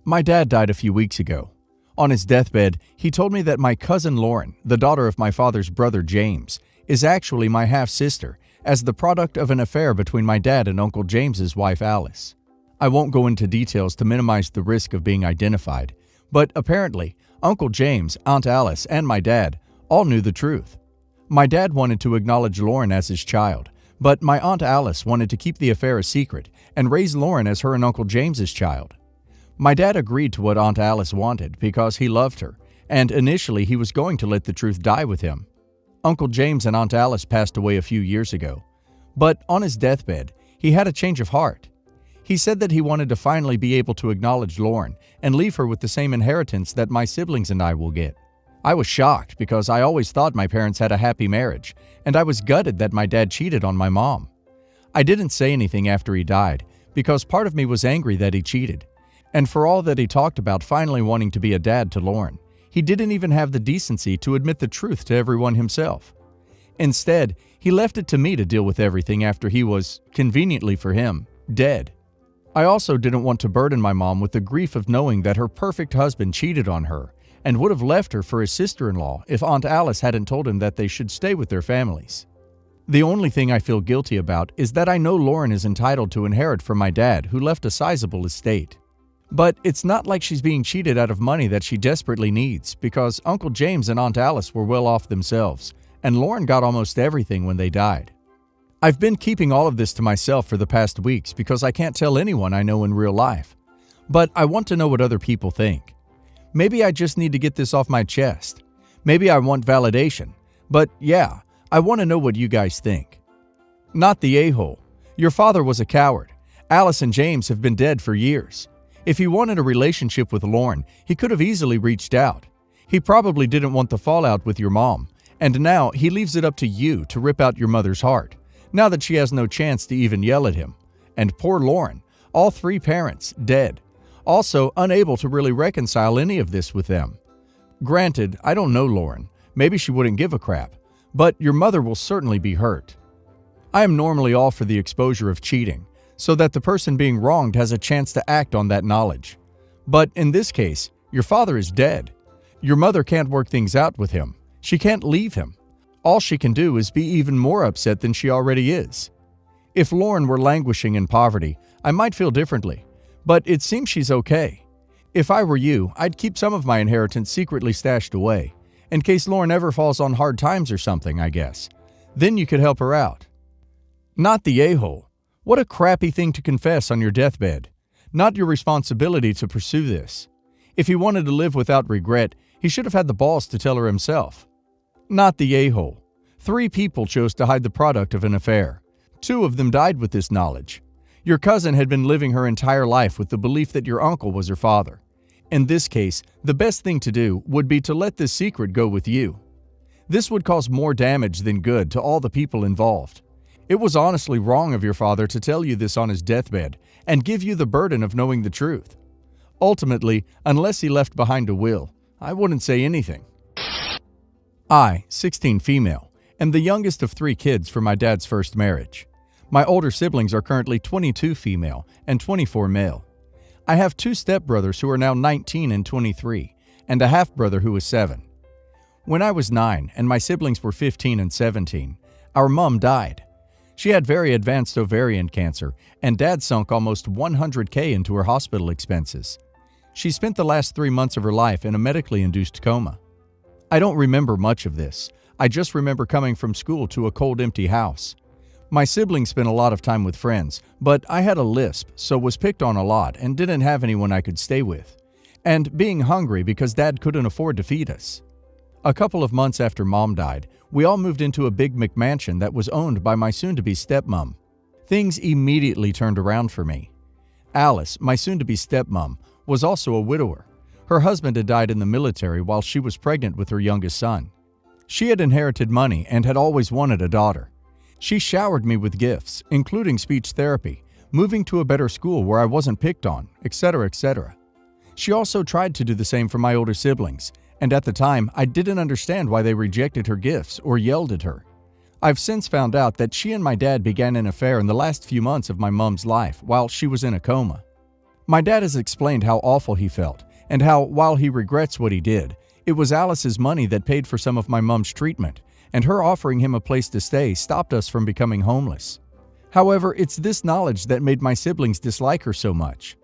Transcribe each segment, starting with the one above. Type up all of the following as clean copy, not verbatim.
My dad died a few weeks ago. On his deathbed, he told me that my cousin Lauren, the daughter of my father's brother James, is actually my half-sister, as the product of an affair between my dad and Uncle James's wife Alice. I won't go into details to minimize the risk of being identified, but apparently, Uncle James, Aunt Alice, and my dad all knew the truth. My dad wanted to acknowledge Lauren as his child, but my Aunt Alice wanted to keep the affair a secret and raise Lauren as her and Uncle James's child. My dad agreed to what Aunt Alice wanted because he loved her, and initially he was going to let the truth die with him. Uncle James and Aunt Alice passed away a few years ago, but on his deathbed, he had a change of heart. He said that he wanted to finally be able to acknowledge Lauren and leave her with the same inheritance that my siblings and I will get. I was shocked because I always thought my parents had a happy marriage, and I was gutted that my dad cheated on my mom. I didn't say anything after he died because part of me was angry that he cheated. And for all that he talked about finally wanting to be a dad to Lauren, he didn't even have the decency to admit the truth to everyone himself. Instead, he left it to me to deal with everything after he was, conveniently for him, dead. I also didn't want to burden my mom with the grief of knowing that her perfect husband cheated on her and would have left her for his sister-in-law if Aunt Alice hadn't told him that they should stay with their families. The only thing I feel guilty about is that I know Lauren is entitled to inherit from my dad, who left a sizable estate. But it's not like she's being cheated out of money that she desperately needs, because Uncle James and Aunt Alice were well off themselves, and Lauren got almost everything when they died. I've been keeping all of this to myself for the past weeks because I can't tell anyone I know in real life. But I want to know what other people think. Maybe I just need to get this off my chest. Maybe I want validation. But yeah, I want to know what you guys think. Not the a-hole. Your father was a coward. Alice and James have been dead for years. If he wanted a relationship with Lauren, he could have easily reached out. He probably didn't want the fallout with your mom, and now he leaves it up to you to rip out your mother's heart, now that she has no chance to even yell at him. And poor Lauren, all three parents, dead, also unable to really reconcile any of this with them. Granted, I don't know Lauren, maybe she wouldn't give a crap, but your mother will certainly be hurt. I am normally all for the exposure of cheating, so that the person being wronged has a chance to act on that knowledge. But in this case, your father is dead. Your mother can't work things out with him. She can't leave him. All she can do is be even more upset than she already is. If Lauren were languishing in poverty, I might feel differently, but it seems she's okay. If I were you, I'd keep some of my inheritance secretly stashed away, in case Lauren ever falls on hard times or something, I guess. Then you could help her out. Not the a-hole. What a crappy thing to confess on your deathbed. Not your responsibility to pursue this. If he wanted to live without regret, he should have had the balls to tell her himself. Not the a-hole. 3 people chose to hide the product of an affair. 2 of them died with this knowledge. Your cousin had been living her entire life with the belief that your uncle was her father. In this case, the best thing to do would be to let this secret go with you. This would cause more damage than good to all the people involved. It was honestly wrong of your father to tell you this on his deathbed and give you the burden of knowing the truth. Ultimately, unless he left behind a will, I wouldn't say anything. I, 16 female, am the youngest of 3 kids from my dad's first marriage. My older siblings are currently 22 female and 24 male. I have 2 stepbrothers who are now 19 and 23, and a half-brother who is 7. When I was 9 and my siblings were 15 and 17, our mom died. She had very advanced ovarian cancer, and Dad sunk almost $100K into her hospital expenses. She spent the last 3 months of her life in a medically induced coma. I don't remember much of this. I just remember coming from school to a cold, empty house. My siblings spent a lot of time with friends, but I had a lisp, so was picked on a lot and didn't have anyone I could stay with. And being hungry because Dad couldn't afford to feed us. A couple of months after Mom died, we all moved into a big McMansion that was owned by my soon-to-be stepmom. Things immediately turned around for me. Alice, my soon-to-be stepmom, was also a widower. Her husband had died in the military while she was pregnant with her youngest son. She had inherited money and had always wanted a daughter. She showered me with gifts, including speech therapy, moving to a better school where I wasn't picked on, etc., etc. She also tried to do the same for my older siblings, and at the time, I didn't understand why they rejected her gifts or yelled at her. I've since found out that she and my dad began an affair in the last few months of my mom's life while she was in a coma. My dad has explained how awful he felt and how, while he regrets what he did, it was Alice's money that paid for some of my mom's treatment, and her offering him a place to stay stopped us from becoming homeless. However, it's this knowledge that made my siblings dislike her so much.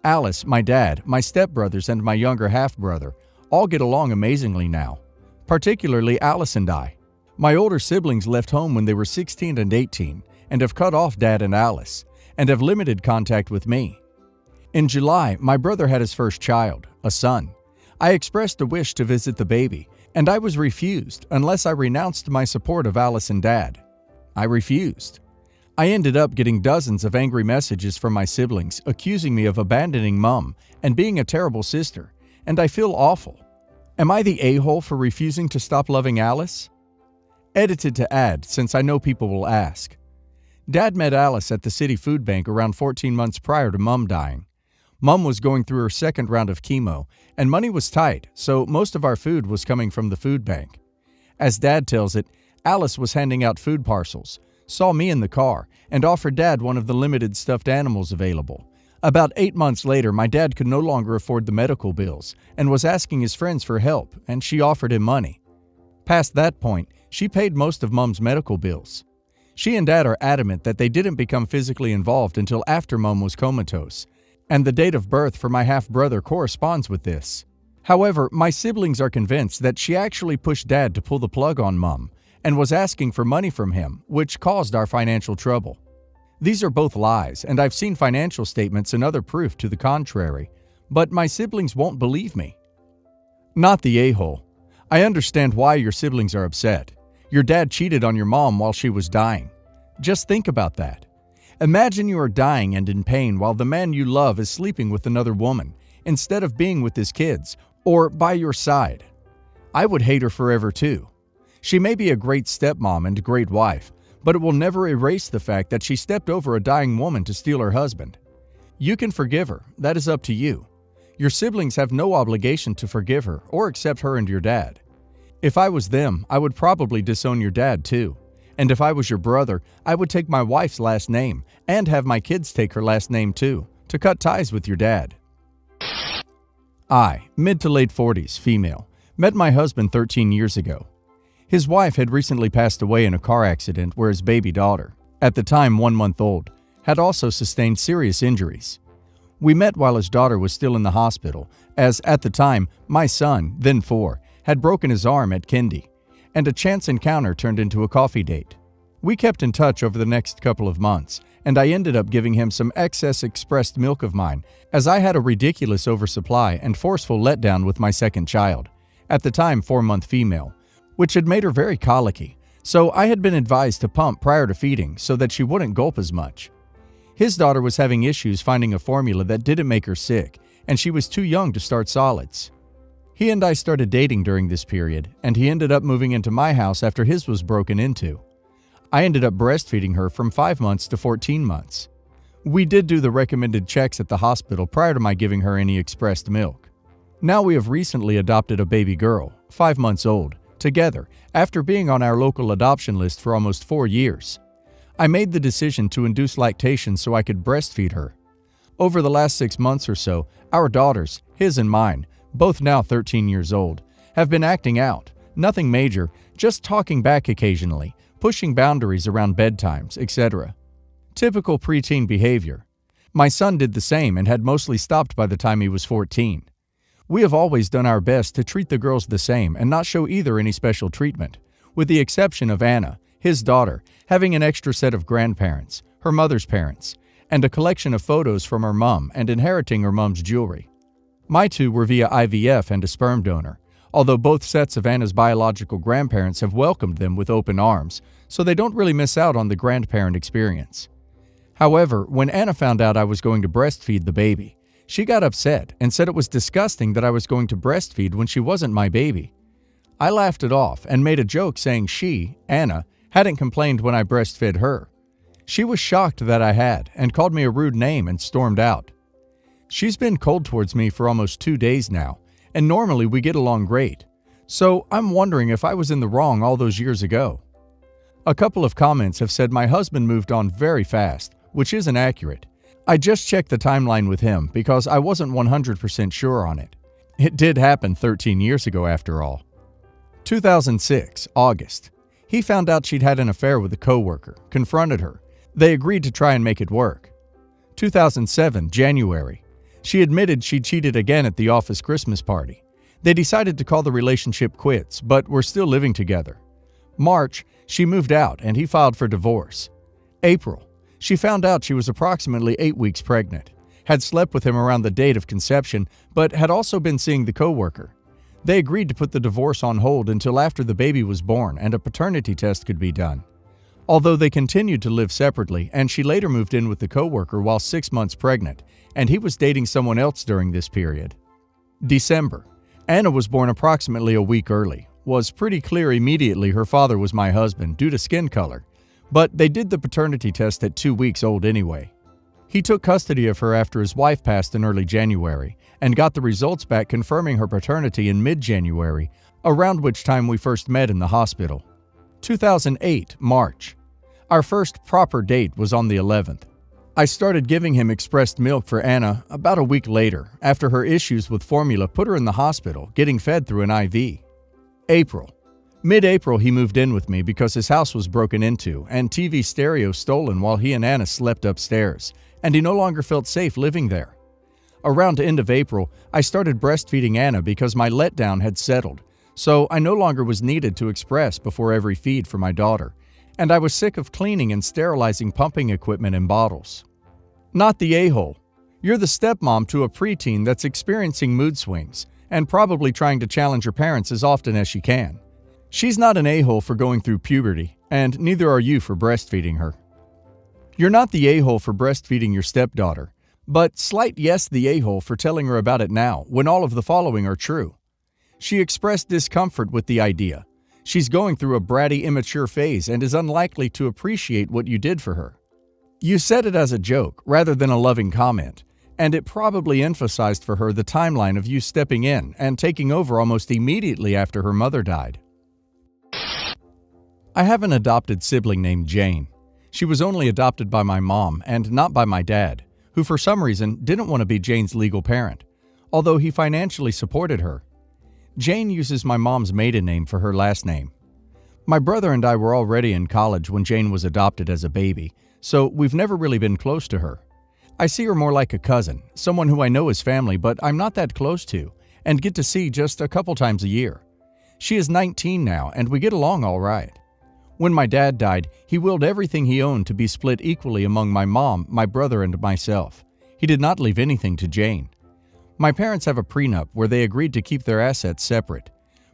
Alice, my dad, my stepbrothers, and my younger half-brother all get along amazingly now, particularly Alice and I. My older siblings left home when they were 16 and 18 and have cut off Dad and Alice, and have limited contact with me. In July, my brother had his first child, a son. I expressed a wish to visit the baby, and I was refused unless I renounced my support of Alice and Dad. I refused. I ended up getting dozens of angry messages from my siblings accusing me of abandoning Mom and being a terrible sister, and I feel awful. Am I the a-hole for refusing to stop loving Alice? Edited to add, since I know people will ask. Dad met Alice at the city food bank around 14 months prior to Mom dying. Mom was going through her second round of chemo, and money was tight, so most of our food was coming from the food bank. As Dad tells it, Alice was handing out food parcels, saw me in the car, and offered Dad one of the limited stuffed animals available. About 8 months later, my dad could no longer afford the medical bills and was asking his friends for help, and she offered him money. Past that point, she paid most of Mom's medical bills. She and Dad are adamant that they didn't become physically involved until after Mom was comatose, and the date of birth for my half-brother corresponds with this. However, my siblings are convinced that she actually pushed Dad to pull the plug on Mom and was asking for money from him, which caused our financial trouble. These are both lies, and I've seen financial statements and other proof to the contrary, but my siblings won't believe me. Not the a-hole. I understand why your siblings are upset. Your dad cheated on your mom while she was dying. Just think about that. Imagine you are dying and in pain while the man you love is sleeping with another woman, instead of being with his kids, or by your side. I would hate her forever too. She may be a great stepmom and great wife, but it will never erase the fact that she stepped over a dying woman to steal her husband. You can forgive her, that is up to you. Your siblings have no obligation to forgive her or accept her and your dad. If I was them, I would probably disown your dad too. And if I was your brother, I would take my wife's last name and have my kids take her last name too, to cut ties with your dad. I, mid to late 40s, female, met my husband 13 years ago. His wife had recently passed away in a car accident where his baby daughter, at the time 1 month old, had also sustained serious injuries. We met while his daughter was still in the hospital, as at the time, my son, then 4, had broken his arm at kindy, and a chance encounter turned into a coffee date. We kept in touch over the next couple of months, and I ended up giving him some excess expressed milk of mine, as I had a ridiculous oversupply and forceful letdown with my second child, at the time 4-month female, which had made her very colicky, so I had been advised to pump prior to feeding so that she wouldn't gulp as much. His daughter was having issues finding a formula that didn't make her sick, and she was too young to start solids. He and I started dating during this period, and he ended up moving into my house after his was broken into. I ended up breastfeeding her from 5 months to 14 months. We did do the recommended checks at the hospital prior to my giving her any expressed milk. Now we have recently adopted a baby girl, 5 months old, together, after being on our local adoption list for almost 4 years. I made the decision to induce lactation so I could breastfeed her. Over the last 6 months or so, our daughters, his and mine, both now 13 years old, have been acting out. Nothing major, just talking back occasionally, pushing boundaries around bedtimes, etc. Typical preteen behavior. My son did the same and had mostly stopped by the time he was 14. We have always done our best to treat the girls the same and not show either any special treatment, with the exception of Anna, his daughter, having an extra set of grandparents, her mother's parents, and a collection of photos from her mom and inheriting her mom's jewelry. My two were via IVF and a sperm donor, although both sets of Anna's biological grandparents have welcomed them with open arms, so they don't really miss out on the grandparent experience. However, when Anna found out I was going to breastfeed the baby, she got upset and said it was disgusting that I was going to breastfeed when she wasn't my baby. I laughed it off and made a joke saying she, Anna, hadn't complained when I breastfed her. She was shocked that I had and called me a rude name and stormed out. She's been cold towards me for almost 2 days now, and normally we get along great, so I'm wondering if I was in the wrong all those years ago. A couple of comments have said my husband moved on very fast, which isn't accurate. I just checked the timeline with him because I wasn't 100% sure on it. It did happen 13 years ago after all. 2006, August. He found out she'd had an affair with a coworker, confronted her. They agreed to try and make it work. 2007, January. She admitted she cheated again at the office Christmas party. They decided to call the relationship quits, but were still living together. March, she moved out and he filed for divorce. April, she found out she was approximately 8 weeks pregnant, had slept with him around the date of conception, but had also been seeing the coworker. They agreed to put the divorce on hold until after the baby was born and a paternity test could be done. Although they continued to live separately, and she later moved in with the coworker while 6 months pregnant, and he was dating someone else during this period. December. Anna was born approximately a week early. Was pretty clear immediately her father was my husband due to skin color, but they did the paternity test at 2 weeks old anyway. He took custody of her after his wife passed in early January and got the results back confirming her paternity in mid-January, around which time we first met in the hospital. 2008, March. Our first proper date was on the 11th. I started giving him expressed milk for Anna about a week later, after her issues with formula put her in the hospital, getting fed through an IV. April. Mid-April he moved in with me because his house was broken into and TV stereo stolen while he and Anna slept upstairs, and he no longer felt safe living there. Around end of April, I started breastfeeding Anna because my letdown had settled, so I no longer was needed to express before every feed for my daughter, and I was sick of cleaning and sterilizing pumping equipment and bottles. Not the a-hole. You're the stepmom to a preteen that's experiencing mood swings and probably trying to challenge her parents as often as she can. She's not an a-hole for going through puberty, and neither are you for breastfeeding her. You're not the a-hole for breastfeeding your stepdaughter, but slight yes the a-hole for telling her about it now when all of the following are true. She expressed discomfort with the idea. She's going through a bratty, immature phase and is unlikely to appreciate what you did for her. You said it as a joke rather than a loving comment, and it probably emphasized for her the timeline of you stepping in and taking over almost immediately after her mother died. I have an adopted sibling named Jane. She was only adopted by my mom and not by my dad, who for some reason didn't want to be Jane's legal parent, although he financially supported her. Jane uses my mom's maiden name for her last name. My brother and I were already in college when Jane was adopted as a baby, so we've never really been close to her. I see her more like a cousin, someone who I know is family but I'm not that close to, and get to see just a couple times a year. She is 19 now and we get along all right. When my dad died, he willed everything he owned to be split equally among my mom, my brother, and myself. He did not leave anything to Jane. My parents have a prenup where they agreed to keep their assets separate.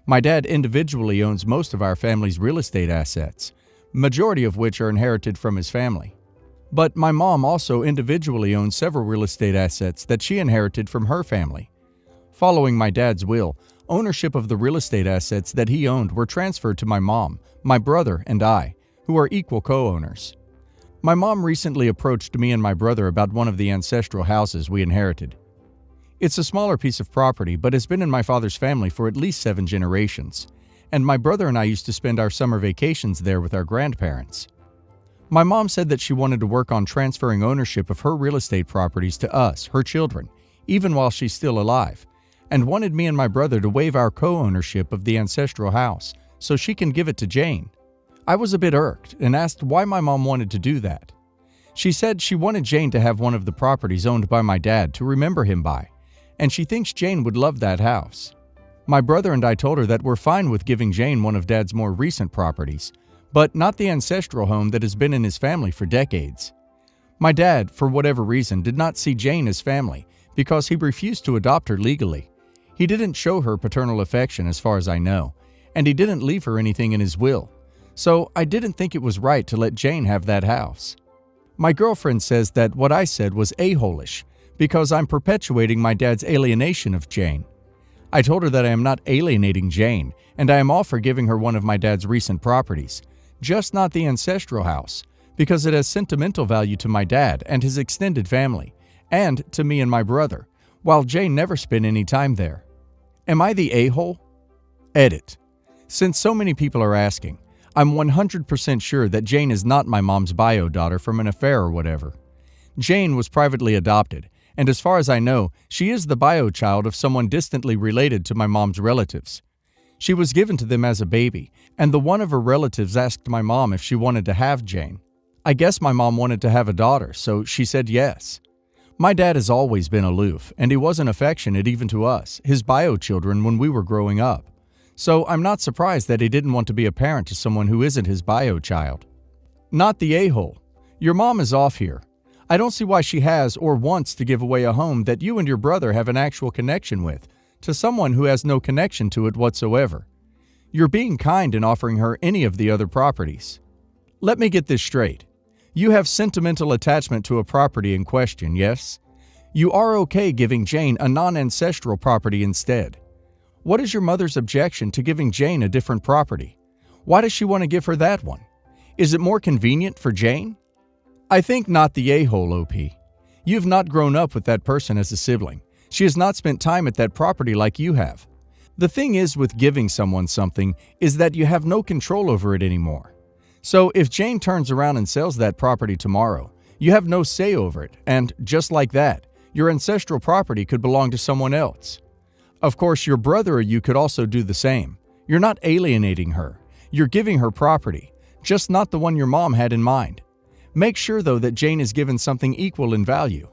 My dad individually owns most of our family's real estate assets, majority of which are inherited from his family. But my mom also individually owns several real estate assets that she inherited from her family. Following my dad's will, ownership of the real estate assets that he owned were transferred to my mom, my brother, and I, who are equal co-owners. My mom recently approached me and my brother about one of the ancestral houses we inherited. It's a smaller piece of property, but has been in my father's family for at least 7 generations, and my brother and I used to spend our summer vacations there with our grandparents. My mom said that she wanted to work on transferring ownership of her real estate properties to us, her children, even while she's still alive, and wanted me and my brother to waive our co-ownership of the ancestral house so she can give it to Jane. I was a bit irked and asked why my mom wanted to do that. She said she wanted Jane to have one of the properties owned by my dad to remember him by, and she thinks Jane would love that house. My brother and I told her that we're fine with giving Jane one of Dad's more recent properties, but not the ancestral home that has been in his family for decades. My dad, for whatever reason, did not see Jane as family because he refused to adopt her legally. He didn't show her paternal affection as far as I know, and he didn't leave her anything in his will, so I didn't think it was right to let Jane have that house. My girlfriend says that what I said was a-hole-ish because I'm perpetuating my dad's alienation of Jane. I told her that I am not alienating Jane, and I am all for giving her one of my dad's recent properties, just not the ancestral house, because it has sentimental value to my dad and his extended family, and to me and my brother, while Jane never spent any time there. Am I the a-hole? Edit. Since so many people are asking, I'm 100% sure that Jane is not my mom's bio daughter from an affair or whatever. Jane was privately adopted, and as far as I know, she is the bio child of someone distantly related to my mom's relatives. She was given to them as a baby, and the one of her relatives asked my mom if she wanted to have Jane. I guess my mom wanted to have a daughter, so she said yes. My dad has always been aloof, and he wasn't affectionate even to us, his bio children, when we were growing up. So I'm not surprised that he didn't want to be a parent to someone who isn't his bio child. Not the a-hole. Your mom is off here. I don't see why she has or wants to give away a home that you and your brother have an actual connection with, to someone who has no connection to it whatsoever. You're being kind in offering her any of the other properties. Let me get this straight. You have sentimental attachment to a property in question, yes? You are okay giving Jane a non-ancestral property instead. What is your mother's objection to giving Jane a different property? Why does she want to give her that one? Is it more convenient for Jane? I think not the a-hole, OP. You've not grown up with that person as a sibling. She has not spent time at that property like you have. The thing is with giving someone something is that you have no control over it anymore. So if Jane turns around and sells that property tomorrow, you have no say over it, and just like that, your ancestral property could belong to someone else. Of course, your brother or you could also do the same. You're not alienating her. You're giving her property, just not the one your mom had in mind. Make sure, though, that Jane is given something equal in value.